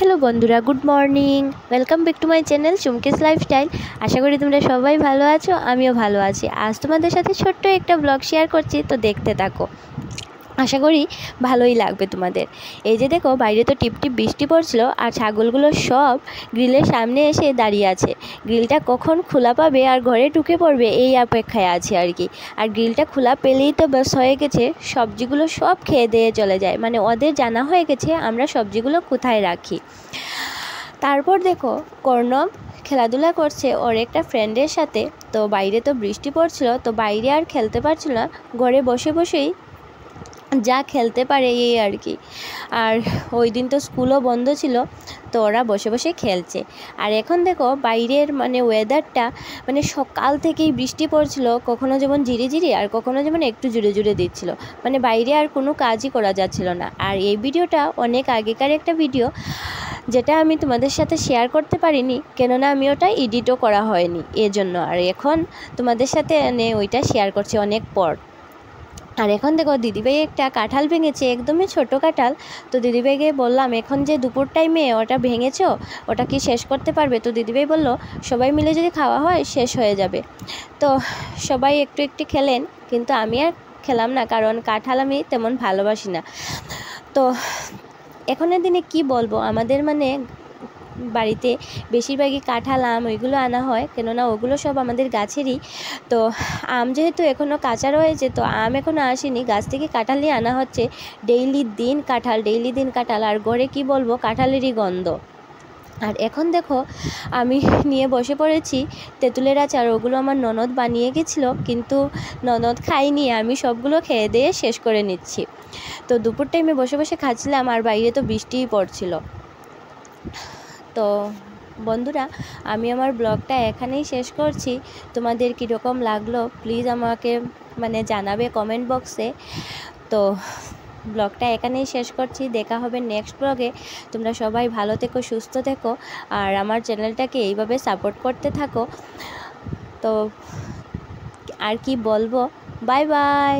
Hello বন্ধুরা, good morning. Welcome back to my channel Chumki's lifestyle. আশা করি তোমরা সবাই ভালো আছো, আমিও ভালো আছি। আজ তোমাদের সাথে ছোট্ট একটা ব্লগ শেয়ার করছি, তো দেখতে থাকো। আশা করি ভালোই লাগবে তোমাদের। এই যে দেখো, বাইরে তো টিপটিপ বৃষ্টি পড়ছিল আর ছাগলগুলো সব গ্রিলের সামনে এসে দাঁড়িয়ে আছে। গ্রিলটা কখন খোলা পাবে আর ঘরে ঢুকে পড়বে এই অপেক্ষায় আছে আর কি। আর গ্রিলটা খোলা পেলেই তো ব্যাস হয়ে গেছে, সবজিগুলো সব খেয়ে দিয়ে চলে যায়। মানে ওদের জানা হয়ে গেছে আমরা সবজিগুলো কোথায় রাখি। তারপর দেখো, কর্ণব খেলাধুলা করছে ওর একটা ফ্রেন্ডের সাথে। তো বাইরে তো বৃষ্টি পড়ছিল, তো বাইরে আর খেলতে পারছিল না, ঘরে বসে বসেই যা খেলতে পারে এই আর কি। আর ওই দিন তো স্কুলও বন্ধ ছিল, তো ওরা বসে বসে খেলছে। আর এখন দেখো বাইরের মানে ওয়েদারটা, মানে সকাল থেকেই বৃষ্টি পড়ছিল, কখনো যেমন ঝিরিঝিরি আর কখনো যেমন একটু জুড়ে জুড়ে দিচ্ছিল। মানে বাইরে আর কোনো কাজই করা যাচ্ছিল না। আর এই ভিডিওটা অনেক আগেকার একটা ভিডিও, যেটা আমি তোমাদের সাথে শেয়ার করতে পারিনি, কেননা আমি ওটা এডিটও করা হয়নি এজন্য। আর এখন তোমাদের সাথে ওইটা শেয়ার করছি অনেক পর। আর এখন দেখো, দিদিভাই একটা কাঁঠাল ভেঙেছে, একদমই ছোট কাঁঠাল। তো দিদিভাইকে বললাম, এখন যে দুপুর টাইমে ওটা ভেঙেছো, ওটা কি শেষ করতে পারবে? তো দিদিভাই বলল, সবাই মিলে যদি খাওয়া হয় শেষ হয়ে যাবে। তো সবাই একটু একটু খেলেন, কিন্তু আমি আর খেলাম না, কারণ কাঁঠাল আমি তেমন ভালোবাসি না। তো এখনের দিনে কি বলবো, আমাদের মানে বাড়িতে বেশিরভাগই কাঁঠাল, আম ওইগুলো আনা হয়, কেননা ওগুলো সব আমাদের গাছেরই। তো আম যেহেতু এখনও কাঁচা রয়েছে, তো আম এখনও আসেনি, গাছ থেকে কাঁঠাল নিয়ে আনা হচ্ছে। ডেইলি দিন কাঁঠাল, আর ঘরে কি বলবো, কাঁঠালেরই গন্ধ। আর এখন দেখো, আমি নিয়ে বসে পড়েছি তেঁতুলের আচার। ওগুলো আমার ননদ বানিয়ে গেছিলো, কিন্তু ননদ খাইনি, আমি সবগুলো খেয়ে দিয়ে শেষ করে নিচ্ছি। তো দুপুর টাইমে বসে বসে খাচ্ছিলাম, আর বাইরে তো বৃষ্টিই পড়ছিল। তো বন্ধুরা, আমি আমার ব্লগটা এখানেই শেষ করছি। তোমাদের কীরকম লাগলো প্লিজ আমাকে মানে জানাবে কমেন্ট বক্সে। তো ব্লগটা এখানেই শেষ করছি, দেখা হবে নেক্সট ব্লগে। তোমরা সবাই ভালো থেকো, সুস্থ থেকো, আর আমার চ্যানেলটাকে এইভাবে সাপোর্ট করতে থাকো। তো আর কি বলবো, বাই বাই।